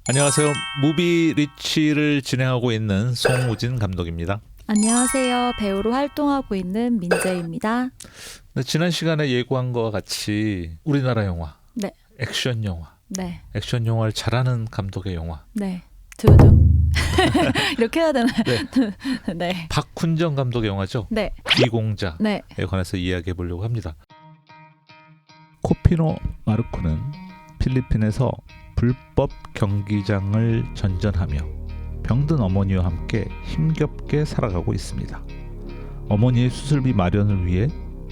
안녕하세요. 무비 리치를 진행하고 있는 송우진 감독입니다. 안녕하세요. 배우로 활동하고 있는 민재입니다. 네, 지난 시간에 예고한 것과 같이 우리나라 영화, 네. 액션 영화, 네. 액션 영화를 잘하는 감독의 영화. 네. 두둥. 이렇게 해야 되나요? 네. 네. 박훈정 감독의 영화죠. 네. 귀공자에 네. 관해서 이야기해 보려고 합니다. 코피노 마르코는 필리핀에서 불법 경기장을 전전하며 병든 어머니와 함께 힘겹게 살아가고 있습니다. 어머니의 수술비 마련을 위해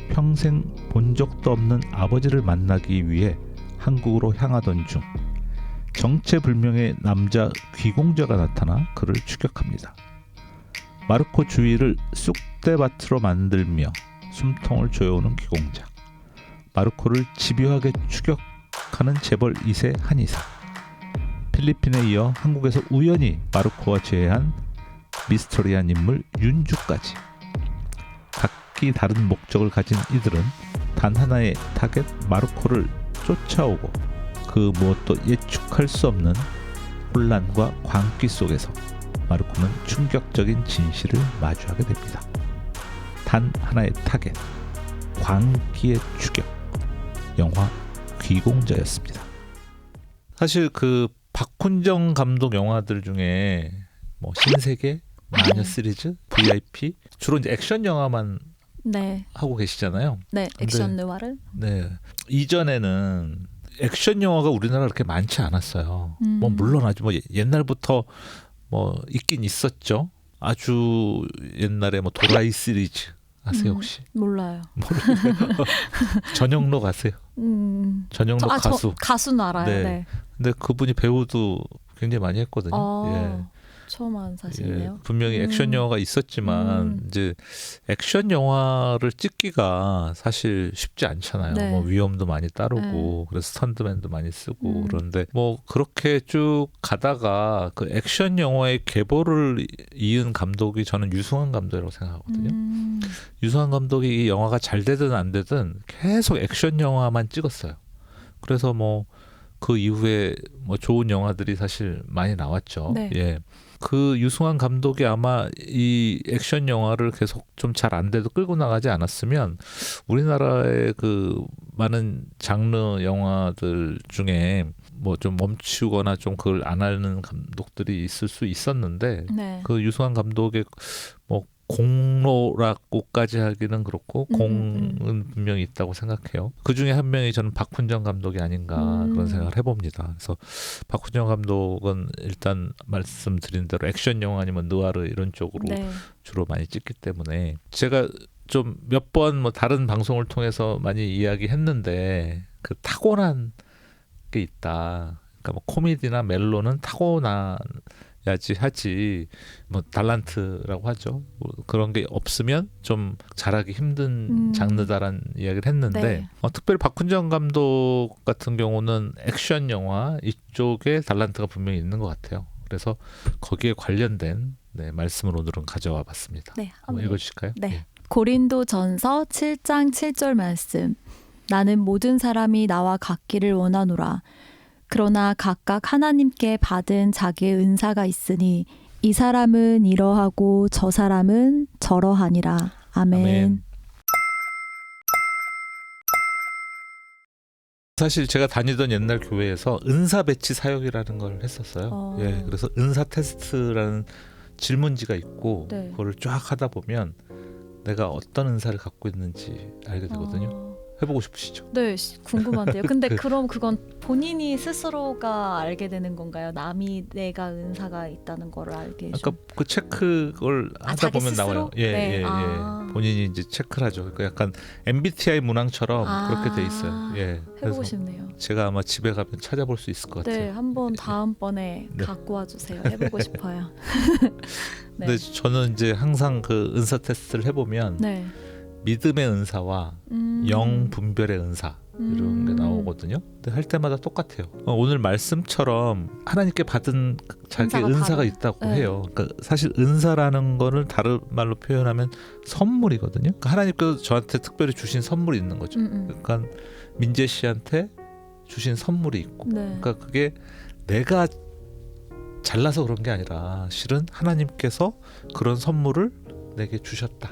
평생 본 적도 없는 아버지를 만나기 위해 한국으로 향하던 중 정체불명의 남자 귀공자가 나타나 그를 추격합니다. 마르코 주위를 쑥대밭으로 만들며 숨통을 조여오는 귀공자. 마르코를 집요하게 추격하는 재벌 2세 한의사. 필리핀에 이어 한국에서 우연히 마르코와 재회한 미스터리한 인물 윤주까지. 각기 다른 목적을 가진 이들은 단 하나의 타겟 마르코를 쫓아오고 그 무엇도 예측할 수 없는 혼란과 광기 속에서 마르코는 충격적인 진실을 마주하게 됩니다. 단 하나의 타겟, 광기의 추격. 영화 귀공자였습니다. 사실 그 박훈정 감독 영화들 중에 뭐 신세계, 마녀 시리즈, VIP 주로 이제 액션 영화만 네. 하고 계시잖아요. 네. 액션 느와르. 네. 이전에는 액션 영화가 우리나라에 그렇게 많지 않았어요. 뭐 물론 아주 뭐 옛날부터 뭐 있긴 있었죠. 아주 옛날에 뭐 도라이 시리즈 아세요 혹시? 몰라요. 전영록 아세요? 전영록 가수. 가수는 알아요. 네. 네. 근데 그분이 배우도 굉장히 많이 했거든요. 처음 아는 사실이네요. 분명히 액션 영화가 있었지만 이제 액션 영화를 찍기가 사실 쉽지 않잖아요. 네. 뭐 위험도 많이 따르고 그래서 스턴트맨도 많이 쓰고 그런데 뭐 그렇게 쭉 가다가 그 액션 영화의 계보를 이은 감독이 저는 유승환 감독이라고 생각하거든요. 유승환 감독이 이 영화가 잘 되든 안 되든 계속 액션 영화만 찍었어요. 그래서 뭐 그 이후에 뭐 좋은 영화들이 사실 많이 나왔죠. 네. 예. 그 유승환 감독이 아마 이 액션 영화를 계속 좀 잘 안 돼도 끌고 나가지 않았으면 우리나라의 그 많은 장르 영화들 중에 뭐 좀 멈추거나 좀 그걸 안 하는 감독들이 있을 수 있었는데 네. 그 유승환 감독의 뭐 공로라고까지 하기는 그렇고 공은 분명히 있다고 생각해요. 그 중에 한 명이 저는 박훈정 감독이 아닌가 그런 생각을 해봅니다. 그래서 박훈정 감독은 일단 말씀드린 대로 액션 영화 아니면 느와르 이런 쪽으로 네. 주로 많이 찍기 때문에 제가 좀 몇 번 뭐 다른 방송을 통해서 많이 이야기했는데 그 타고난 게 있다. 그러니까 뭐 코미디나 멜로는 타고난 야지 하지 뭐 달란트라고 하죠. 뭐 그런 게 없으면 좀 잘하기 힘든 장르다란 이야기를 했는데 네. 특별히 박훈정 감독 같은 경우는 액션 영화 이쪽에 달란트가 분명히 있는 것 같아요. 그래서 거기에 관련된 말씀을 오늘은 가져와 봤습니다. 네. 한번 읽어주실까요? 네. 예. 고린도 전서 7장 7절 말씀. 나는 모든 사람이 나와 같기를 원하노라. 그러나 각각 하나님께 받은 자기의 은사가 있으니 이 사람은 이러하고 저 사람은 저러하니라. 아멘. 아멘. 사실 제가 다니던 옛날 교회에서 은사 배치 사역이라는 걸 했었어요. 예, 그래서 은사 테스트라는 질문지가 있고 네. 그걸 쫙 하다 보면 내가 어떤 은사를 갖고 있는지 알게 되거든요. 해보고 싶으시죠? 네, 궁금한데요. 근데 그럼 그건 본인이 스스로가 알게 되는 건가요? 남이 내가 은사가 있다는 걸 알게. 그러니까 그 체크를 하다 자기 보면 스스로? 나와요. 네. 예. 본인이 이제 체크를 하죠. 그러니까 약간 MBTI 문항처럼 그렇게 돼 있어요. 예. 해보고 싶네요. 제가 아마 집에 가면 찾아볼 수 있을 것 같아요. 네, 한번 다음번에 갖고 와주세요. 해보고 싶어요. 네. 근데 저는 이제 항상 그 은사 테스트를 해보면 네. 믿음의 은사와 영 분별의 은사 이런 게 나오거든요. 근데 할 때마다 똑같아요. 오늘 말씀처럼 하나님께 받은 자기 은사가 있다고 해요. 그러니까 사실 은사라는 거를 다른 말로 표현하면 선물이거든요. 그러니까 하나님께서 저한테 특별히 주신 선물이 있는 거죠. 그러니까 민재 씨한테 주신 선물이 있고, 그러니까 그게 내가 잘나서 그런 게 아니라 실은 하나님께서 그런 선물을 내게 주셨다.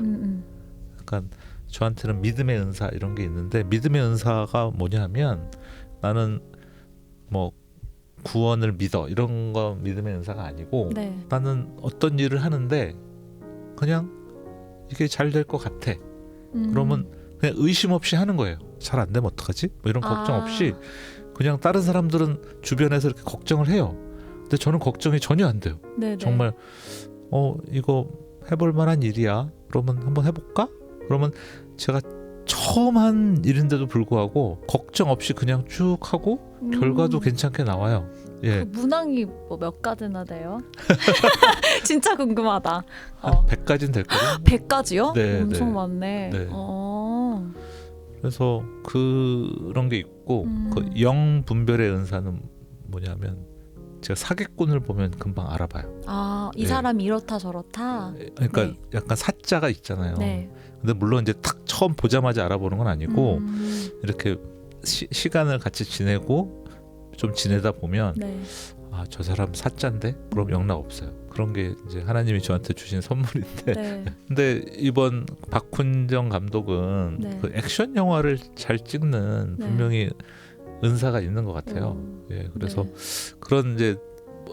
약간 저한테는 믿음의 은사 이런 게 있는데 믿음의 은사가 뭐냐면 나는 뭐 구원을 믿어 이런 거 믿음의 은사가 아니고 네. 나는 어떤 일을 하는데 그냥 이게 잘 될 것 같아. 그러면 그냥 의심 없이 하는 거예요. 잘 안 되면 어떡하지? 뭐 이런 걱정 없이 그냥 다른 사람들은 주변에서 이렇게 걱정을 해요. 근데 저는 걱정이 전혀 안 돼요. 네네. 정말 이거 해볼 만한 일이야. 그러면 한번 해볼까? 그러면 제가 처음 한 일인데도 불구하고 걱정 없이 그냥 쭉 하고 결과도 괜찮게 나와요. 예. 그 문항이 뭐 몇 가지나 돼요? 진짜 궁금하다. 한 100가지는 될 거예요. 100가지요? 네, 엄청 네. 많네. 네. 그래서 그런 게 있고 그 영 분별의 은사는 뭐냐면 제가 사기꾼을 보면 금방 알아봐요. 이 네. 사람이 이렇다 저렇다. 그러니까 네. 약간 사자가 있잖아요. 네. 근데 물론 이제 딱 처음 보자마자 알아보는 건 아니고 이렇게 시간을 같이 지내고 좀 지내다 보면 네. 저 사람 사자인데 그럼 영락 없어요. 그런 게 이제 하나님이 저한테 주신 선물인데 네. 근데 이번 박훈정 감독은 네. 그 액션 영화를 잘 찍는 네. 분명히 은사가 있는 것 같아요. 예, 그래서 그런 이제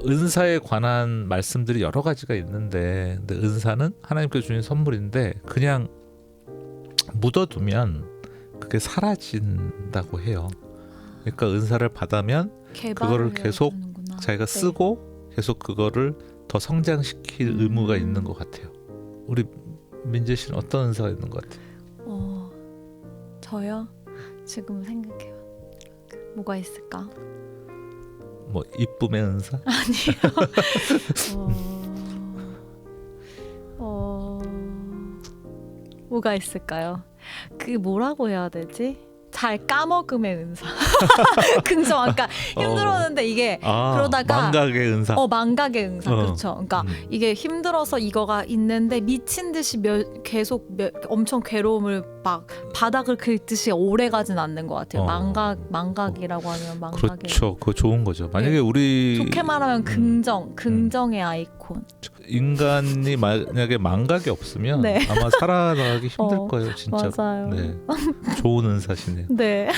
은사에 관한 말씀들이 여러 가지가 있는데 근데 은사는 하나님께서 주신 선물인데 그냥 묻어두면 그게 사라진다고 해요. 그러니까 은사를 받으면 그거를 계속 해주는구나. 자기가 네. 쓰고 계속 그거를 더 성장시킬 의무가 있는 것 같아요. 우리 민재 씨는 어떤 은사가 있는 것 같아요? 저요? 지금 생각해요. 뭐가 있을까? 뭐 이쁨의 은사? 아니요. 뭐가 있을까요? 그 뭐라고 해야 되지? 잘 까먹음의 은사. 긍정. 아까 힘들었는데 이게 그러다가 망각의 은사. 망각의 은사. 그렇죠. 그러니까 이게 힘들어서 이거가 있는데 미친 듯이 계속 엄청 괴로움을 막 바닥을 긁듯이 오래 가진 않는 것 같아요. 망각이라고 하면 망각의. 그렇죠. 그거 좋은 거죠. 만약에 우리 좋게 말하면 긍정의 아이콘. 인간이 만약에 망각이 없으면 네. 아마 살아나가기 힘들 거예요, 진짜. 맞아요. 네, 좋은 은사시네요. 네.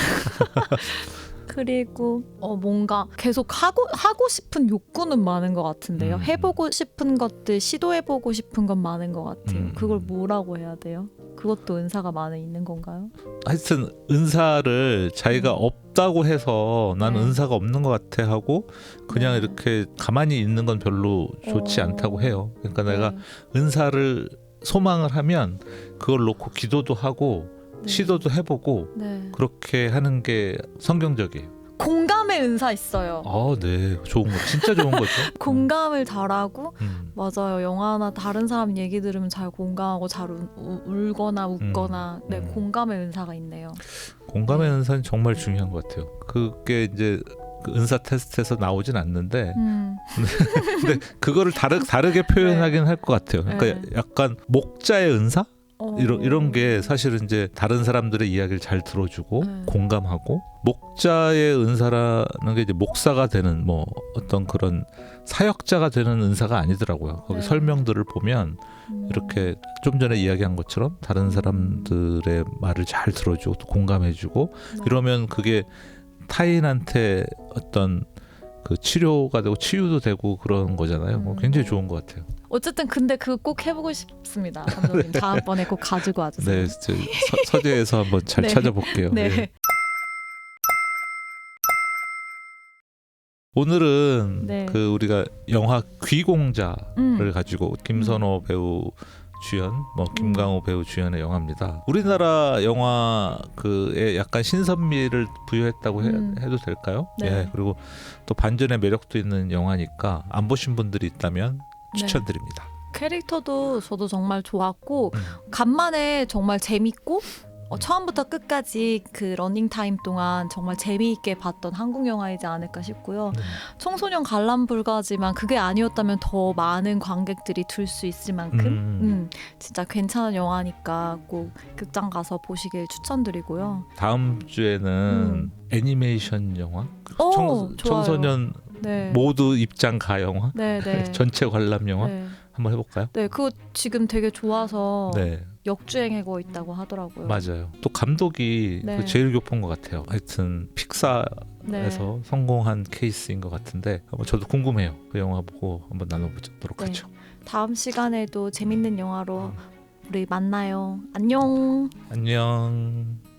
그리고 뭔가 계속 하고 싶은 욕구는 많은 것 같은데요. 해보고 싶은 것들, 시도해보고 싶은 건 많은 것 같아요. 그걸 뭐라고 해야 돼요? 그것도 은사가 많이 있는 건가요? 하여튼 은사를 자기가 없다고 해서 난 네. 은사가 없는 것 같아 하고 그냥 네. 이렇게 가만히 있는 건 별로 좋지 않다고 해요. 그러니까 내가 네. 은사를 소망을 하면 그걸 놓고 기도도 하고 시도도 해보고 그렇게 하는 게 성경적이에요. 공감의 은사 있어요. 네, 좋은 거, 진짜 좋은 거죠. 공감을 잘하고 맞아요. 영화나 다른 사람 얘기 들으면 잘 공감하고 잘 울거나 웃거나 공감의 은사가 있네요. 공감의 은사는 정말 중요한 것 같아요. 그게 이제 그 은사 테스트에서 나오진 않는데 근데 그거를 다르게 표현하긴 할 것 같아요. 그러니까 약간 목자의 은사? 이런 게 사실은 이제 다른 사람들의 이야기를 잘 들어주고 공감하고 목자의 은사라는 게 이제 목사가 되는 뭐 어떤 그런 사역자가 되는 은사가 아니더라고요. 거기 설명들을 보면 이렇게 좀 전에 이야기한 것처럼 다른 사람들의 말을 잘 들어주고 또 공감해주고 이러면 그게 타인한테 어떤 그 치료가 되고 치유도 되고 그런 거잖아요. 굉장히 좋은 것 같아요. 어쨌든 근데 그거 꼭 해보고 싶습니다. 감독님. 다음번에 꼭 가지고 와주세요. 네, 서재에서 한번 잘 찾아볼게요. 네. 네. 오늘은 그 우리가 영화 귀공자를 가지고 김선호 배우 주연, 뭐 김강호 배우 주연의 영화입니다. 우리나라 영화 그에 약간 신선미를 부여했다고 해도 될까요? 네. 예, 그리고 또 반전의 매력도 있는 영화니까 안 보신 분들이 있다면 추천드립니다. 캐릭터도 저도 정말 좋았고 간만에 정말 재밌고 처음부터 끝까지 그 러닝타임 동안 정말 재미있게 봤던 한국 영화이지 않을까 싶고요. 청소년 관람불가지만 그게 아니었다면 더 많은 관객들이 들 수 있을 만큼 진짜 괜찮은 영화니까 꼭 극장 가서 보시길 추천드리고요. 다음 주에는 애니메이션 영화 좋아요. 청소년 네. 모두 입장 가 영화, 네, 네. 전체 관람 영화 네. 한번 해볼까요? 네, 그거 지금 되게 좋아서 네, 역주행하고 있다고 하더라고요. 맞아요. 또 감독이 네. 그 제일 교포인 것 같아요. 하여튼 픽사에서 네. 성공한 케이스인 것 같은데 한번 저도 궁금해요. 그 영화 보고 한번 나눠보도록 네. 하죠. 다음 시간에도 재밌는 영화로 우리 만나요. 안녕. 안녕.